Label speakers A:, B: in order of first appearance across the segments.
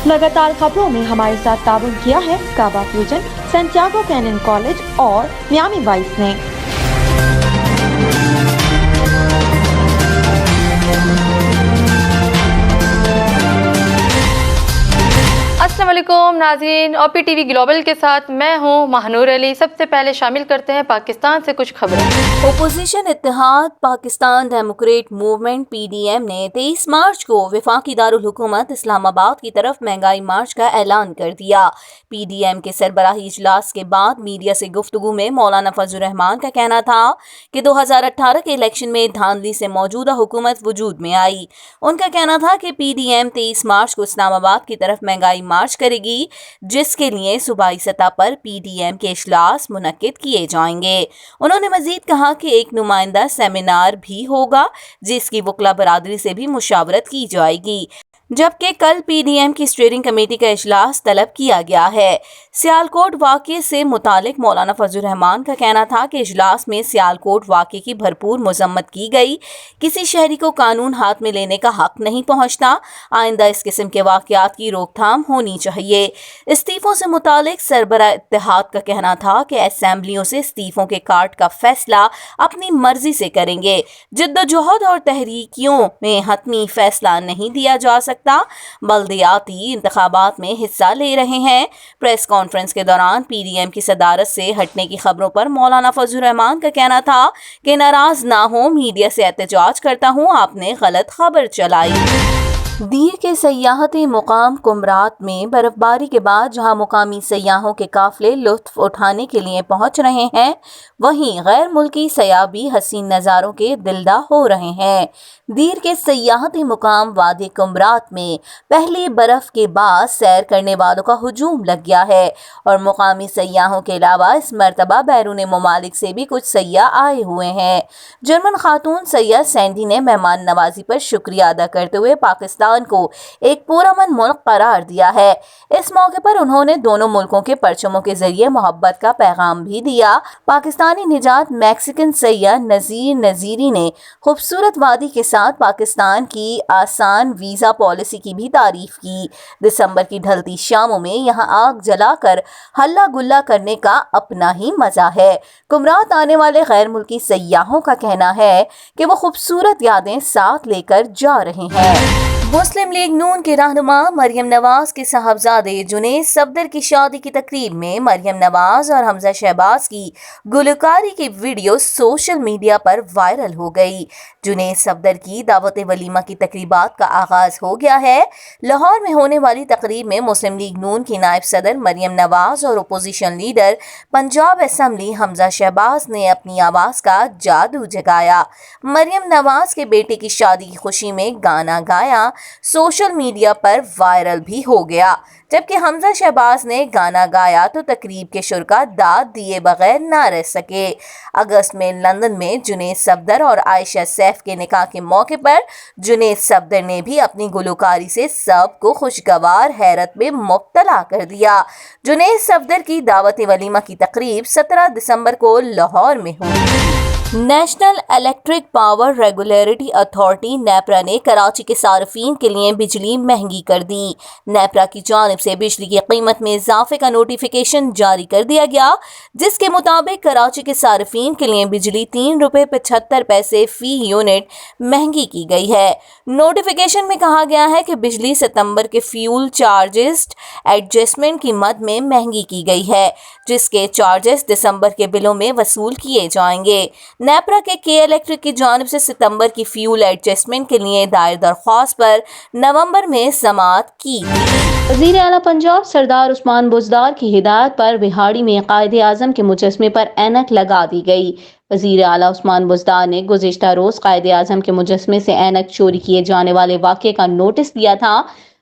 A: लगातार खबरों में हमारे साथ ताउन किया है काबा फ्यूजन, सैंटियागो कैनन कॉलेज और मियामी वाइस ने।
B: अस्सलाम वालेकुम नाज़रीन, OPTV ग्लोबल के साथ मैं हूँ महानूर अली। सबसे पहले शामिल करते हैं पाकिस्तान से कुछ खबरें।
C: ओपोजिशन इत्तेहाद पाकिस्तान डेमोक्रेट मूवमेंट PDM ने 23 मार्च को वफाकी दारुल हुकूमत इस्लामाबाद की तरफ महंगाई मार्च का ऐलान कर दिया। PDM के सरबराही इजलास के बाद मीडिया से गुफ्तगू में मौलाना फजल रहमान का कहना था कि 2018 के इलेक्शन में धांधली से मौजूदा हुकूमत वजूद में आई। उनका कहना था कि PDM 23 मार्च को इस्लामाबाद की तरफ महंगाई मार्च करेगी, जिसके लिए सूबाई सतह पर PDM के इजलास मुनक्किद किए जाएंगे। उन्होंने मजीद कहा कि एक नुमाइंदा सेमिनार भी होगा, जिसकी वकला बरादरी से भी मुशावरत की जाएगी, जबकि कल PDM की स्टीयरिंग कमेटी का इजलास तलब किया गया है। सियालकोट वाक़े से मुतालिक मौलाना फजल रहमान का कहना था कि इजलास में सियालकोट वाक़े की भरपूर मजम्मत की गई। किसी शहरी को कानून हाथ में लेने का हक नहीं पहुंचता। आइंदा इस किस्म के वाक़यात की रोकथाम होनी चाहिए। इस्तीफों से मुतालिक सरबरा इत्तेहाद का कहना था कि असेंबलियों से इस्तीफों के कार्ड का फैसला अपनी मर्जी से करेंगे। जिद्दोजहद और तहरीकियों में हतमी फैसला नहीं दिया जा सकता। बल्दियाती इंतखाबात में हिस्सा ले रहे हैं। प्रेस कॉन्फ्रेंस के दौरान PDM की सदारत से हटने की खबरों पर मौलाना फजल रहमान का कहना था कि नाराज ना हो, मीडिया से एहतजाज करता हूँ, आपने गलत खबर चलाई। दीर के सयाहती मुकाम कुमरात में बर्फबारी के बाद जहां मुकामी सयाहों के काफिले लुत्फ उठाने के लिए पहुंच रहे हैं, वहीं गैर मुल्की सयाह भी हसीन नज़ारों के दिलदा हो रहे हैं। दीर के सयाहती मुकाम वादी कुमरात में पहली बर्फ के बाद सैर करने वालों का हुजूम लग गया है और मुकामी सयाहों के अलावा इस मरतबा बैरून ममालिक से भी कुछ सयाह आए हुए हैं। जर्मन खातून सयाह सैंडी ने मेहमान नवाजी पर शुक्रिया अदा करते हुए पाकिस्तान को एक पुरअमन मुल्क करार दिया है। इस मौके पर उन्होंने दोनों मुल्कों के परचमों के जरिए मोहब्बत का पैगाम भी दिया। पाकिस्तानी निजात मैक्सिकन सैयद नजीर नजीरी ने खूबसूरत वादी के साथ पाकिस्तान की आसान वीजा पॉलिसी की भी तारीफ की। दिसंबर की ढलती शामों में यहाँ आग जलाकर हल्ला गुल्ला करने का अपना ही मजा है। कुमरात आने वाले गैर मुल्की सयाहों का कहना है कि वो खूबसूरत यादें साथ लेकर जा रहे हैं। मुस्लिम लीग नून के रहनुमा मरियम नवाज के साहबजादे जुनैद सफदर की शादी की तकरीब में मरियम नवाज और हमजा शहबाज की गुलकारी की वीडियो सोशल मीडिया पर वायरल हो गई। जुनैद सफदर की दावत वलीमा की तकरीबात का आगाज हो गया है। लाहौर में होने वाली तकरीब में मुस्लिम लीग नून की नायब सदर मरियम नवाज और opposition leader Punjab assembly Hamza Shahbaz ने अपनी आवाज का जादू जगाया। मरियम नवाज के बेटे की शादी की खुशी में गाना गाया, सोशल मीडिया पर वायरल भी हो गया। जबकि हमजा शहबाज ने गाना गाया तो तकरीब के शुरका दाद दिए बगैर ना रह सके। अगस्त में लंदन में जुनैद सफदर और आयशा सैफ के निकाह के मौके पर जुनैद सफदर ने भी अपनी गुलकारी से सबको खुशगवार हैरत में मुब्तला कर दिया। जुनैद सफदर की दावत वलीमा की तकरीब 17 दिसंबर को लाहौर में हुई। National electric power regulatory authority NEPRA ने कराची के सार्फिन के लिए बिजली महंगी कर दी। नेपरा की जानिब से बिजली की कीमत में इजाफे का नोटिफिकेशन जारी कर दिया गया, जिसके मुताबिक कराची के सार्फिन के लिए बिजली 3 रुपये 75 पैसे फी यूनिट महंगी की गई है। नोटिफिकेशन में कहा गया है कि बिजली सितंबर के फ्यूल चार्जेस एडजस्टमेंट की मद में महंगी की गई है, जिसके चार्जेस दिसंबर के बिलों में वसूल किए जाएंगे। नेपरा के इलेक्ट्रिक की जानिब से सितंबर की फ्यूल एडजस्टमेंट के लिए दायर दरख्वास्त पर नवंबर में समाअत की थी।
D: वज़ीर आला पंजाब सरदार उस्मान बुज़दार की हिदायत पर बिहाड़ी में कायदे आज़म के मुजस्मे पर ऐनक लगा दी गई। वज़ीर आला उस्मान बुज़दार ने गुज़िश्ता रोज़ कायदे आज़म के मुजस्मे से ऐनक चोरी किए जाने वाले वाक़े का नोटिस दिया था।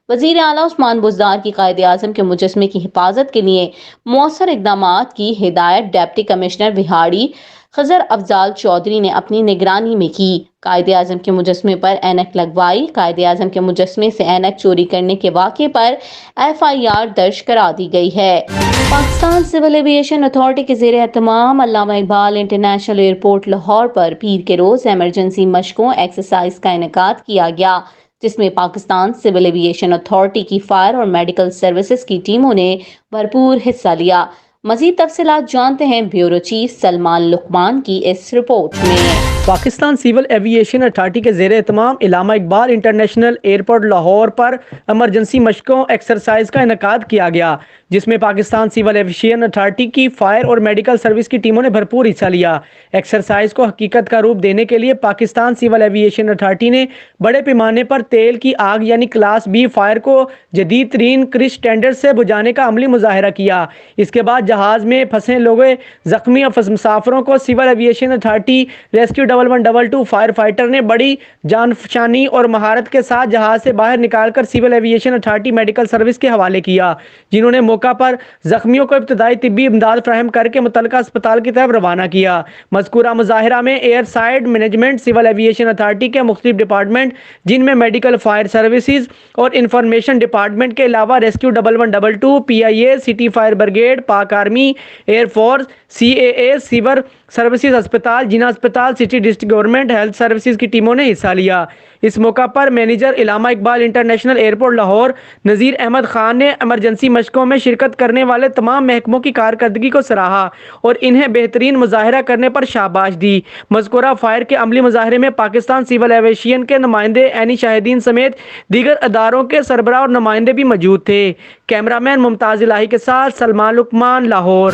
D: वज़ीर आला उस्मान बुज़दार की कायदे आज़म के मुजस्मे की हिफाजत के लिए मौसर इक़दामात की हिदायत डिप्टी कमिश्नर बिहाड़ी खजर अफजाल चौधरी ने अपनी निगरानी में की। कायदे आज़म के मुजस्मे पर ऐनक लगवाई। कायदे आज़म के मुजस्मे से ऐनक चोरी करने के वाक़े पर FIR दर्ज करा दी गई है। पाकिस्तान सिविल एविएशन अथॉरिटी के ज़ेरे एहतमाम अल्लामा इकबाल इंटरनेशनल एयरपोर्ट लाहौर पर पीर के रोज़ एमरजेंसी मशकों एक्सरसाइज का इनेकाद किया गया, جس میں پاکستان سول ایویشن اتھارٹی کی فائر اور میڈیکل سروسز کی ٹیموں نے بھرپور حصہ لیا۔ مزید تفصیلات جانتے ہیں بیورو چیف سلمان لقمان کی اس رپورٹ میں۔
E: پاکستان سول ایویشن اتھارٹی کے زیر اہتمام علامہ اقبال انٹرنیشنل ایئرپورٹ لاہور پر ایمرجنسی مشقوں ایکسرسائز کا انعقاد کیا گیا، جس میں پاکستان سول ایویشن اتھارٹی کی فائر اور میڈیکل سروس کی ٹیموں نے بھرپور حصہ لیا۔ ایکسرسائز کو حقیقت کا روپ دینے کے لیے پاکستان سول ایویشن اتھارٹی نے بڑے پیمانے پر تیل کی آگ یعنی کلاس بی فائر کو جدید ترین کرش اسٹینڈرڈ سے بجھانے کا عملی مظاہرہ کیا۔ اس کے بعد جہاز میں پھنسے لوگوں، زخمی اور مسافروں کو civil aviation authority rescue 1122 fire fighter نے بڑی جانفشانی اور مہارت کے ساتھ جہاز سے باہر نکال کر civil aviation authority medical service کے حوالے کیا، جنہوں نے موقع پر زخمیوں کو ابتدائی طبی امداد فراہم کر کے متعلقہ اسپتال کی طرف روانہ کیا۔ مذکورہ مظاہرہ میں air side management, civil aviation authority کے مختلف ڈپارٹمنٹ جن میں میڈیکل فائر سروسز اور انفارمیشن ڈپارٹمنٹ کے علاوہ rescue 1122، PIA، city fire brigade, Pak army, air force, CAA، sewer services اسپتال، جنا اسپتال، city district government health services کی ٹیموں نے حصہ لیا۔ اس موقع پر مینیجر علامہ اقبال انٹرنیشنل ایئرپورٹ لاہور نذیر احمد خان نے ایمرجنسی مشقوں میں شرکت کرنے والے تمام محکموں کی کارکردگی کو سراہا اور انہیں بہترین مظاہرہ کرنے پر شاباش دی۔ مذکورہ فائر کے عملی مظاہرے میں پاکستان سول ایویشن کے نمائندے، عینی شاہدین سمیت دیگر اداروں کے سربراہ اور نمائندے بھی موجود تھے۔ کیمرامین ممتاز الہی کے ساتھ سلمان لقمان، لاہور۔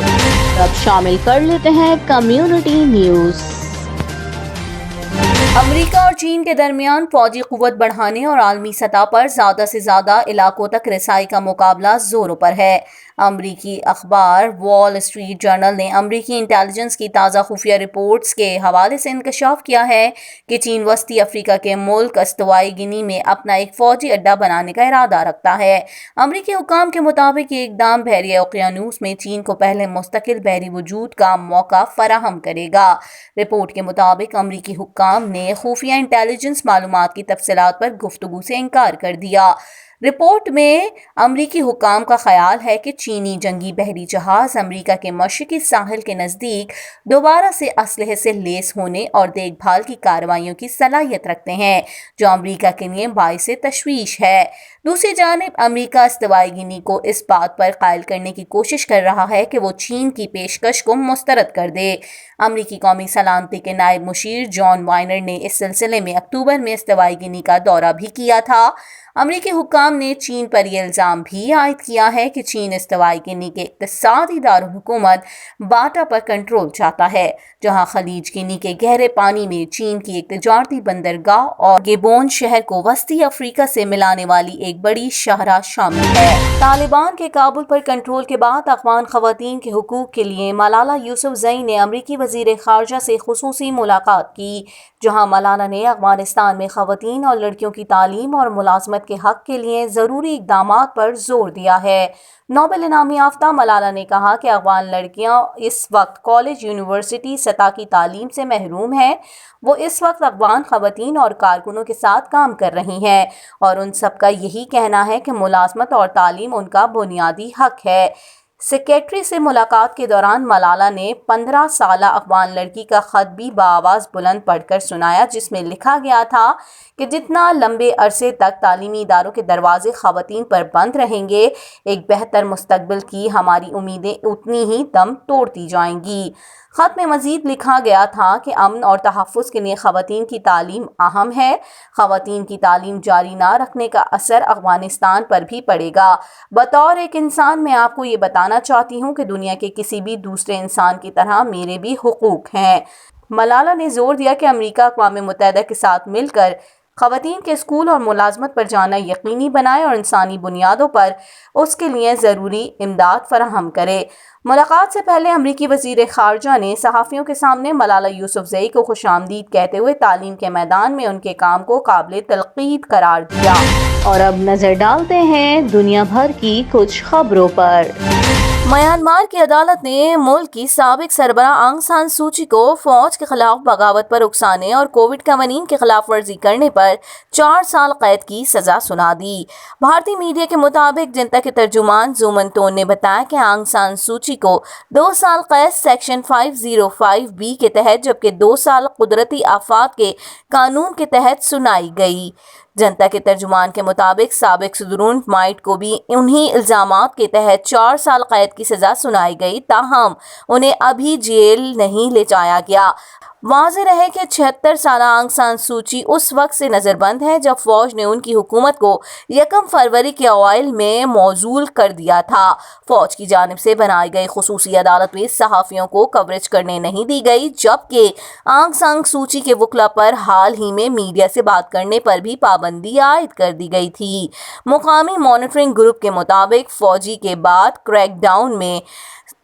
D: اب شامل کر لیتے ہیں کمیونٹی نیوز۔
C: امریکہ اور چین کے درمیان فوجی قوت بڑھانے اور عالمی سطح پر زیادہ سے زیادہ علاقوں تک رسائی کا مقابلہ زوروں پر ہے۔ امریکی اخبار وال اسٹریٹ جرنل نے امریکی انٹیلیجنس کی تازہ خفیہ رپورٹس کے حوالے سے انکشاف کیا ہے کہ چین وسطی افریقہ کے ملک استوائی گنی میں اپنا ایک فوجی اڈہ بنانے کا ارادہ رکھتا ہے۔ امریکی حکام کے مطابق یہ اقدام بحیرہ اوقیانوس میں چین کو پہلے مستقل بحری وجود کا موقع فراہم کرے گا۔ رپورٹ کے مطابق امریکی حکام نے خفیہ انٹیلیجنس معلومات کی تفصیلات پر گفتگو سے انکار کر دیا۔ رپورٹ میں امریکی حکام کا خیال ہے کہ چینی جنگی بحری جہاز امریکہ کے مشرقی ساحل کے نزدیک دوبارہ سے اسلحے سے لیس ہونے اور دیکھ بھال کی کارروائیوں کی صلاحیت رکھتے ہیں، جو امریکہ کے لیے باعث تشویش ہے۔ دوسری جانب امریکہ استوائی گنی کو اس بات پر قائل کرنے کی کوشش کر رہا ہے کہ وہ چین کی پیشکش کو مسترد کر دے۔ امریکی قومی سلامتی کے نائب مشیر جان وائنر نے اس سلسلے میں اکتوبر میں استوائی گنی کا دورہ بھی کیا تھا۔ امریکی حکام نے چین پر یہ الزام بھی عائد کیا ہے کہ چین استوائی گنی کے اقتصادی دارالحکومت باٹا پر کنٹرول چاہتا ہے، جہاں خلیج گنی کے گہرے پانی میں چین کی ایک تجارتی بندرگاہ اور گیبون شہر کو وسطی افریقہ سے ملانے والی ایک بڑی شاہراہ شامل ہے۔ طالبان کے کابل پر کنٹرول کے بعد افغان خواتین کے حقوق کے لیے ملالہ یوسفزئی نے امریکی وزیر خارجہ سے خصوصی ملاقات کی، جہاں ملالہ نے افغانستان میں خواتین اور لڑکیوں کی تعلیم اور ملازمت کے حق کے لیے ضروری اقدامات پر زور دیا ہے۔ نوبل انعام یافتہ ملالہ نے کہا کہ افغان لڑکیاں اس وقت کالج یونیورسٹی سطح کی تعلیم سے محروم ہیں۔ وہ اس وقت افغان خواتین اور کارکنوں کے ساتھ کام کر رہی ہیں اور ان سب کا یہی کہنا ہے کہ ملازمت اور تعلیم ان کا بنیادی حق ہے۔ سیکریٹری سے ملاقات کے دوران ملالہ نے 15 سالہ افغان لڑکی کا خط بھی بآواز بلند پڑھ کر سنایا، جس میں لکھا گیا تھا کہ جتنا لمبے عرصے تک تعلیمی اداروں کے دروازے خواتین پر بند رہیں گے، ایک بہتر مستقبل کی ہماری امیدیں اتنی ہی دم توڑتی جائیں گی۔ خط میں مزید لکھا گیا تھا کہ امن اور تحفظ کے لیے خواتین کی تعلیم اہم ہے۔ خواتین کی تعلیم جاری نہ رکھنے کا اثر افغانستان پر بھی پڑے گا۔ بطور ایک انسان میں آپ کو یہ بتانا چاہتی ہوں کہ دنیا کے کسی بھی دوسرے انسان کی طرح میرے بھی حقوق ہیں۔ ملالہ نے زور دیا کہ امریکہ اقوام متحدہ کے ساتھ مل کر خواتین کے اسکول اور ملازمت پر جانا یقینی بنائے اور انسانی بنیادوں پر اس کے لیے ضروری امداد فراہم کرے۔ ملاقات سے پہلے امریکی وزیر خارجہ نے صحافیوں کے سامنے ملالہ یوسفزئی کو خوش آمدید کہتے ہوئے تعلیم کے میدان میں ان کے کام کو قابل تلقید قرار دیا۔
D: اور اب نظر ڈالتے ہیں دنیا بھر کی کچھ خبروں پر۔
C: میانمار کی عدالت نے ملک کی سابق سربراہ آنگ سان سوچی کو فوج کے خلاف بغاوت پر اکسانے اور کووڈ 19 کی خلاف ورزی کرنے پر 4 سال قید کی سزا سنا دی۔ بھارتی میڈیا کے مطابق جنتا کے ترجمان زومن تون نے بتایا کہ آنگ سان سوچی کو 2 سال قید سیکشن 505B کے تحت، جبکہ 2 سال قدرتی آفات کے قانون کے تحت سنائی گئی۔ जनता के तर्जुमान के मुताबिक साबिक सदरून माइट को भी उन्हीं इल्जामात के तहत 4 साल कैद की सजा सुनाई गई, ताहम उन्हें अभी जेल नहीं ले जाया गया। वाज़ेह रहे कि 76 साल आंग सान सूची उस वक्त से नज़रबंद है जब फौज ने उनकी हुकूमत को 1 फरवरी के अवाइल में मौजूल कर दिया था। फौज की जानिब से बनाई गई खुसूसी अदालत में सहाफ़ियों को कवरेज करने नहीं दी गई, जबकि आंग सान सूची के वकला पर हाल ही में मीडिया से बात करने पर भी पाबंदी आयद कर दी गई थी। मुकामी मॉनिटरिंग ग्रुप के मुताबिक फौजी के बाद क्रैकडाउन में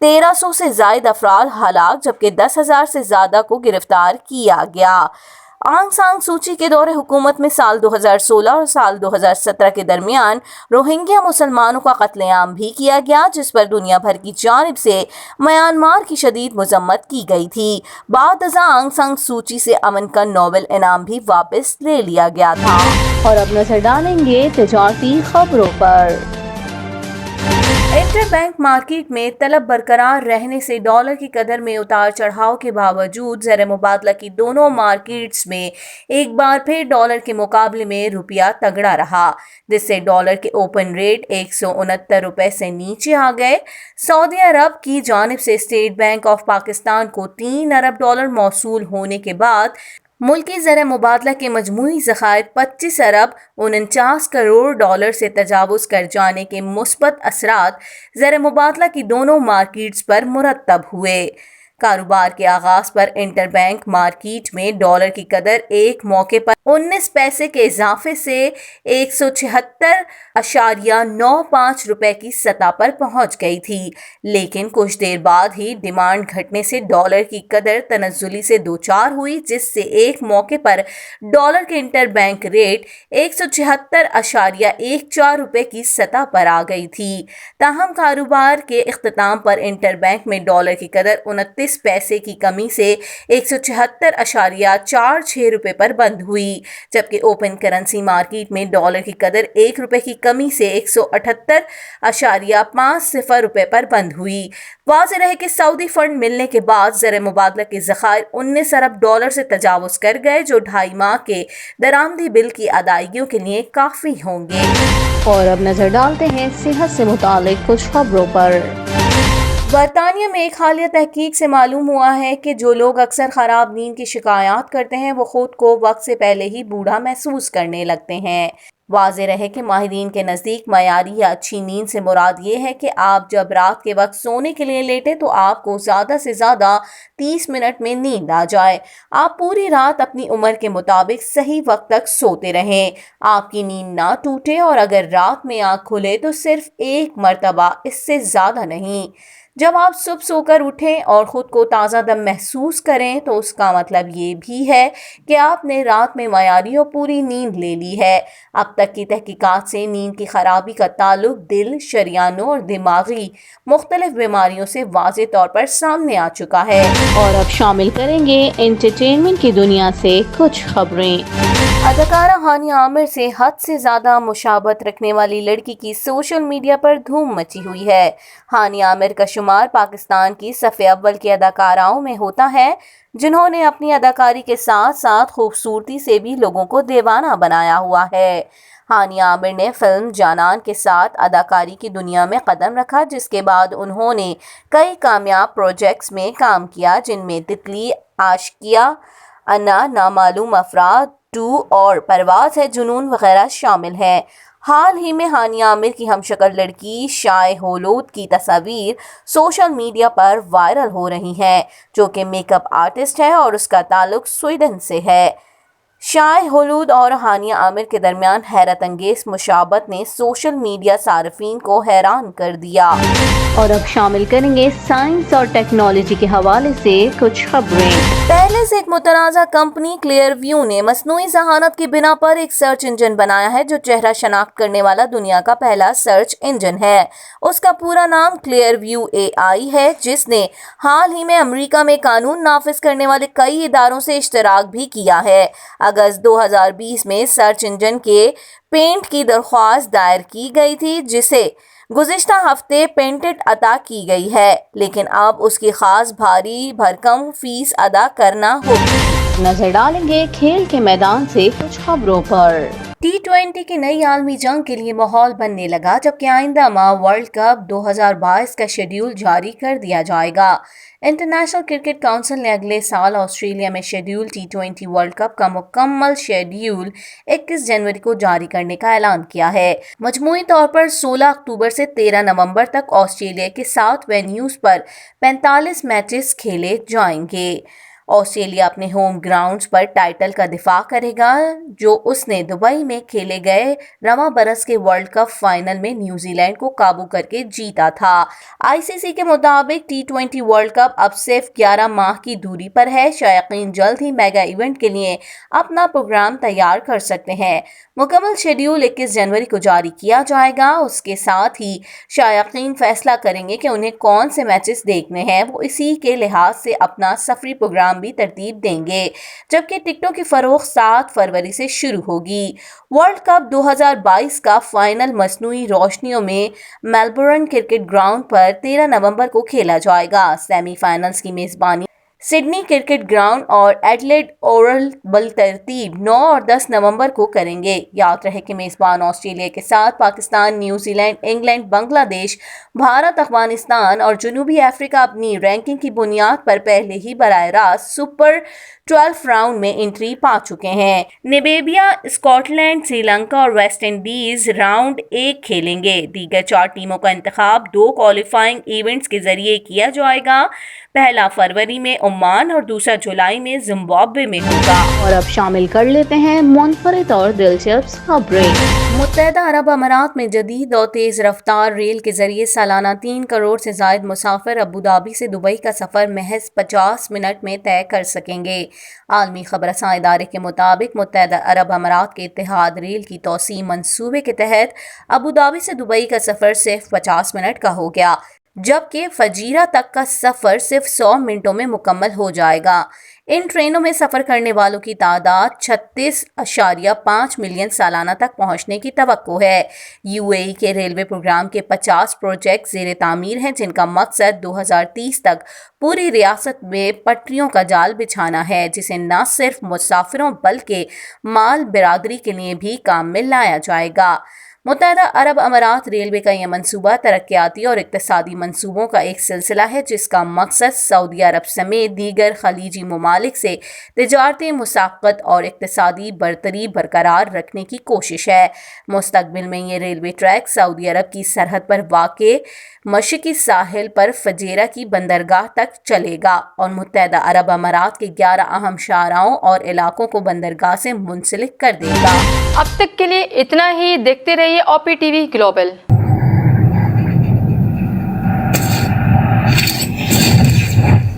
C: 1300 से ज़ायद अफराद हलाक जबकि 10,000 से ज़्यादा को गिरफ्तार किया गया। आंग सान सूची के दौरे हुकूमत में साल 2016 और साल 2017 के दरमियान रोहिंग्या मुसलमानों का कत्लेआम भी किया गया, जिस पर दुनिया भर की जानिब से म्यांमार की शदीद मजम्मत की गई थी। बाद अज़ां आंग सान सूची से अमन का नोबेल इनाम भी वापस ले लिया गया था।
D: और अब नजर डालेंगे तिजारती खबरों पर।
C: इंटर बैंक मार्केट में तलब बरकरार रहने से डॉलर की कदर में उतार चढ़ाव के बावजूद ज़र मुबादला की दोनों मार्केट्स में एक बार फिर डॉलर के मुकाबले में रुपया तगड़ा रहा, जिससे डॉलर के ओपन रेट 169 रुपए से नीचे आ गए। सऊदी अरब की जानिब से स्टेट बैंक ऑफ पाकिस्तान को 3 अरब डॉलर मौसूल होने के बाद मुल्की ज़र मुबादला के मजमूई ज़खायर 25 अरब 49 करोड़ डॉलर से तजावुज़ कर जाने के मुस्बत असरात ज़र मुबादला की दोनों मार्केट्स पर मुरतब हुए। कारोबार के आगाज पर इंटर बैंक मार्केट में डॉलर की कदर एक मौके पर 19 पैसे के इजाफे से 176.95 रुपए की सतह पर पहुंच गई थी, लेकिन कुछ देर बाद ही डिमांड घटने से डॉलर की कदर तनज़्ज़ुली से दोचार हुई, जिससे एक मौके पर डॉलर के इंटर बैंक रेट 176.14 रुपए की सतह पर आ गई थी। ताहम कारोबार के इख्तिताम पर इंटर बैंक में डॉलर की कदर 29 पैसे की कमी से 176.46 रुपए पर बंद हुई, जबकि ओपन करेंसी मार्केट में डॉलर की कदर 1 रुपए की कमी से 178.50 रुपए पर बंद हुई। वाज़ेह रहे कि सऊदी फंड मिलने के बाद ज़र मुबादला के ज़खायर 19 अरब डॉलर से तजावुज़ कर गए, जो 2.5 माह के दरामदी बिल की अदायगियों के लिए काफ़ी होंगे।
D: और अब नजर डालते हैं सेहत से मुतालिक कुछ खबरों पर।
C: बरतानिया में एक हालिया तहकीक से मालूम हुआ है कि जो लोग अक्सर ख़राब नींद की शिकायत करते हैं वो खुद को वक्त से पहले ही बूढ़ा महसूस करने लगते हैं। वाज़ेह रहे कि माहिरीन के नज़दीक मयारी या अच्छी नींद से मुराद ये है कि आप जब रात के वक्त सोने के लिए लेटे तो आपको ज़्यादा से ज़्यादा 30 मिनट में नींद आ जाए। आप पूरी रात अपनी उम्र के मुताबिक सही वक्त तक सोते रहें, आपकी नींद ना टूटे, और अगर रात में आँख खुले तो सिर्फ एक मरतबा, इससे ज़्यादा नहीं। जब आप सुबह सोकर उठें और ख़ुद को ताज़ा दम महसूस करें तो उसका मतलब ये भी है कि आपने रात में मयारी और पूरी नींद ले ली है। अब तक की तहकीकात से नींद की खराबी का ताल्लुक दिल, शरियानों और दिमागी मुख्तलिफ बीमारियों से वाज़ेह तौर पर सामने आ चुका है।
D: और अब शामिल करेंगे एंटरटेनमेंट की दुनिया से कुछ खबरें।
C: अदाकारा हानिया आमिर से हद से ज़्यादा मुशाबत रखने वाली लड़की की सोशल मीडिया पर धूम मची हुई है। हानिया आमिर का शुमार पाकिस्तान की सफ़े अव्वल की अदाकाराओं में होता है, जिन्होंने अपनी अदाकारी के साथ साथ खूबसूरती से भी लोगों को दीवाना बनाया हुआ है। हानिया आमिर ने फिल्म जानान के साथ अदाकारी की दुनिया में कदम रखा, जिसके बाद उन्होंने कई कामयाब प्रोजेक्ट्स में काम किया, जिनमें तितली, आशिकिया, अन्ना, नामालूम अफराद 2 और परवाज़ है जुनून वगैरह शामिल हैं। हाल ही में हानिया आमिर की हमशक्ल लड़की शाय होलूद की तस्वीर सोशल मीडिया पर वायरल हो रही हैं, जो कि मेकअप आर्टिस्ट है और उसका ताल्लुक स्वीडन से है। शाय होलूद और हानिया आमिर के दरमियान हैरत अंगेज मुशाबत ने सोशल मीडिया सार्फिन को हैरान कर दिया।
D: और अब शामिल करेंगे साइंस और टेक्नोलॉजी के हवाले से कुछ खबरें।
C: पहले से एक मुतनाज़ा कंपनी क्लियर व्यू ने मसनूई ज़हानत की बिना पर एक सर्च इंजन बनाया है, जो चेहरा शनाख्त करने वाला दुनिया का पहला सर्च इंजन है। उसका पूरा नाम क्लियर व्यू AI है, जिसने हाल ही में अमेरिका में कानून नाफिज करने वाले कई इदारों से इश्तराक भी किया है। अगस्त 2020 में सर्च इंजन के पेटेंट की दरख्वास्त दायर की गई थी, जिसे गुज़िश्ता हफ्ते पेटेंट अता की गई है, लेकिन अब उसकी खास भारी भरकम फीस अदा करना होगी।
D: नजर डालेंगे खेल के मैदान से कुछ खबरों पर।
C: T20 की नई आलमी जंग के लिए माहौल बनने लगा, जबकि आइंदा माह वर्ल्ड कप 2022 का शेड्यूल जारी कर दिया जाएगा। इंटरनेशनल क्रिकेट काउंसिल ने अगले साल ऑस्ट्रेलिया में शेड्यूल T20 वर्ल्ड कप का मुकम्मल शेड्यूल 21 जनवरी को जारी करने का ऐलान किया है। मजमूई तौर पर 16 अक्टूबर से 13 नवंबर तक ऑस्ट्रेलिया के 7 वेन्यूज पर 45 मैचेस खेले जाएंगे। ऑस्ट्रेलिया अपने होम ग्राउंड्स पर टाइटल का दिफा करेगा, जो उसने दुबई में खेले गए रवां बरस के वर्ल्ड कप फाइनल में न्यूजीलैंड को काबू करके जीता था। आईसीसी के मुताबिक T20 वर्ल्ड कप अब सिर्फ 11 माह की दूरी पर है। शायकीन जल्द ही मेगा इवेंट के लिए अपना प्रोग्राम तैयार कर सकते हैं। मुकम्मल शेड्यूल 21 जनवरी को जारी किया जाएगा। उसके साथ ही शायकीन फैसला करेंगे कि उन्हें कौन से मैचेस देखने हैं। वो इसी के लिहाज से अपना सफरी प्रोग्राम भी तरतीब देंगे, जबकि टिकटों की फरोख्त 7 फरवरी से शुरू होगी। वर्ल्ड कप 2022 का फाइनल मसनूई रोशनियों में मेलबर्न क्रिकेट ग्राउंड पर 13 नवंबर को खेला जाएगा। सेमीफाइनल्स की मेजबानी सिडनी क्रिकेट ग्राउंड और एडलेड ओवल बलतरतीब 9 और 10 नवंबर को करेंगे। याद रहे कि मेज़बान ऑस्ट्रेलिया के साथ पाकिस्तान, न्यूजीलैंड, इंग्लैंड, बांग्लादेश, भारत, अफगानिस्तान और जनूबी अफ्रीका अपनी रैंकिंग की बुनियाद पर पहले ही बराह रास्त सुपर 12 राउंड में एंट्री पा चुके हैं। नामीबिया, स्कॉटलैंड, श्रीलंका और वेस्ट इंडीज राउंड 1 खेलेंगे। दीगर 4 टीमों का इंतखाब 2 क्वालिफाइंग इवेंट्स के जरिए किया जाएगा। पहला फरवरी में ओमान और दूसरा जुलाई में जिम्बाब्वे में होगा।
D: और अब शामिल कर लेते हैं मुनफरिद और दिलचस्प खबरें।
C: मुत्तहदा अरब अमारात में जदीद और तेज रफ्तार रेल के जरिए सालाना 3 करोड़ से जायद मुसाफिर अबू धाबी से दुबई का सफर महज 50 मिनट में तय कर सकेंगे। आलमी खबरसां इदारे के मुताबिक मुत्तहदा अरब अमारात के इत्तेहाद रेल की तोसी मंसूबे के तहत अबू धाबी से दुबई का सफर सिर्फ 50 मिनट का हो गया, जबकि फजीरा तक का सफर सिर्फ 100 मिनटों में मुकम्मल हो जाएगा। इन ट्रेनों में सफर करने वालों की तादाद 36.5 मिलियन सालाना तक पहुंचने की तवक्को है। यूएई के रेलवे प्रोग्राम के 50 प्रोजेक्ट ज़ेरे तामीर हैं, जिनका मकसद 2030 तक पूरी रियासत में पटरियों का जाल बिछाना है, जिसे न सिर्फ मुसाफिरों बल्कि माल बिरादरी के लिए भी काम में लाया जाएगा। मुत्तहदा अरब अमारात रेलवे का यह मंसूबा तरक्याती और इक्तिसादी मंसूबों का एक सिलसिला है, जिसका मकसद सऊदी अरब समेत दीगर खलीजी ममालिक से तिजारती मुसाफत और इक्तिसादी बरतरी बरकरार रखने की कोशिश है। मुस्तकबिल में ये रेलवे ट्रैक सऊदी अरब की सरहद पर वाक़े मशरक़ी साहिल पर फजेरा की बंदरगाह तक चलेगा और मुत्तहदा अरब अमारात के 11 अहम शाहराहों और इलाकों को बंदरगाह से मुंसलिक कर देगा।
B: अब तक के लिए इतना ही। देखते रहिए OP TV global.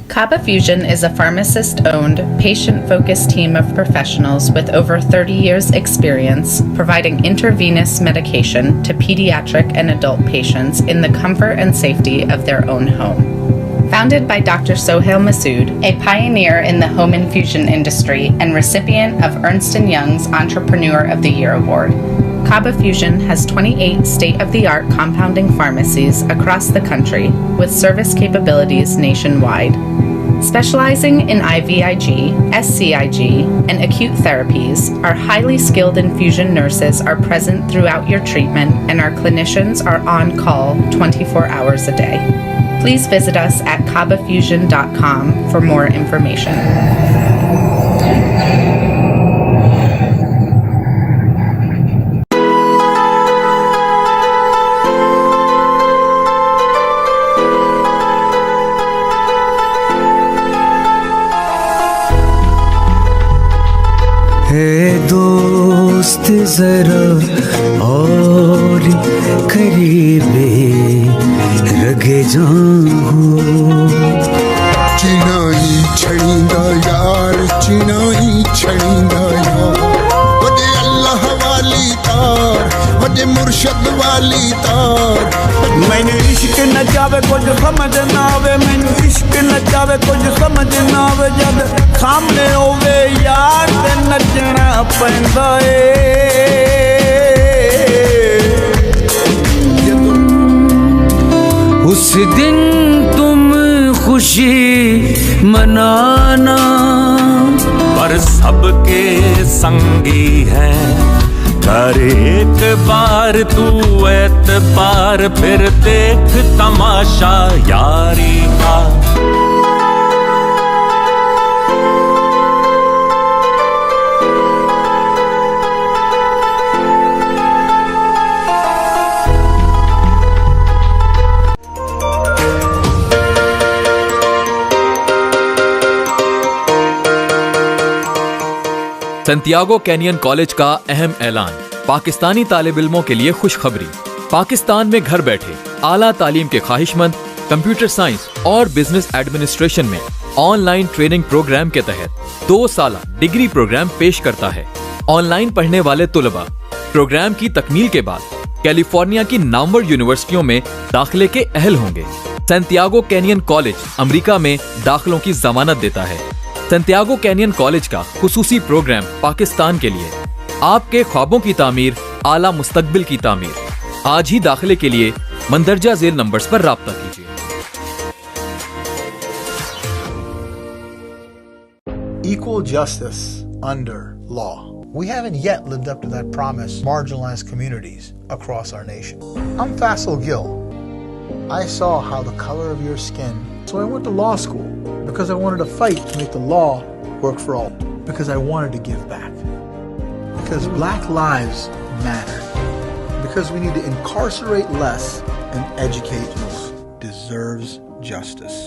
F: Kaba Fusion is a pharmacist-owned, patient-focused team of professionals with over 30 years' experience providing intravenous medication to pediatric and adult patients in the comfort and safety of their own home. Founded by Dr. Sohail Masood, a pioneer in the home infusion industry and recipient of Ernst & Young's Entrepreneur of the Year Award, Kaba Fusion has 28 state-of-the-art compounding pharmacies across the country with service capabilities nationwide. Specializing in IVIG, SCIG, and acute therapies, our highly skilled infusion nurses are present throughout your treatment and our clinicians are on call 24 hours a day. Please visit us at kabafusion.com for more information.
G: दोस्त जरा और करीबे रगे जाऊं
H: चिनाई छड़ींदा यार चिनाई छड़ींदा यार वदे अल्लाह वाली तार वदे मुर्शद वाली तार
G: मैंने इश्क न जावे कुछ समझ ना आवे मैंने इश्क न जावे कुछ समझ ना आवे जब सामने होवे यार ते नचना पैंदा उस दिन तुम खुशी मनाना पर सबके संगी हैं
I: कर एक बार तू एतबार, फिर देख तमाशा यारी का।
J: सैंटियागो कैनियन कॉलेज का अहम ऐलान। पाकिस्तानी तालिब इल्मों के लिए खुशखबरी। पाकिस्तान में घर बैठे आला तालीम के ख्वाहिशमंद कंप्यूटर साइंस और बिजनेस एडमिनिस्ट्रेशन में ऑनलाइन ट्रेनिंग प्रोग्राम के तहत 2 साला डिग्री प्रोग्राम पेश करता है। ऑनलाइन पढ़ने वाले तुलबा प्रोग्राम की तकमील के बाद कैलिफोर्निया की नामवर यूनिवर्सिटियों में दाखिले के अहल होंगे। सैंटियागो कैनियन कॉलेज अमेरिका में दाखिलों की जमानत देता है। सैंटियागो कैनियन कॉलेज का खुसूसी प्रोग्राम पाकिस्तान के लिए, आपके ख्वाबों की तामीर, आला मुस्तकबिल की तामीर। आज ही दाखिले के लिए मंदरजा झेल नंबर्स पर राब्ता कीजिए।
K: Equal justice under law. We haven't yet lived up to that promise, marginalized communities across our nation. I'm Faisal Gill. I saw how the color of your skin, so I went to law school because I wanted to fight to make the law work for all, because I wanted to give back, because black lives matter, because we need to incarcerate less and educate who deserves justice.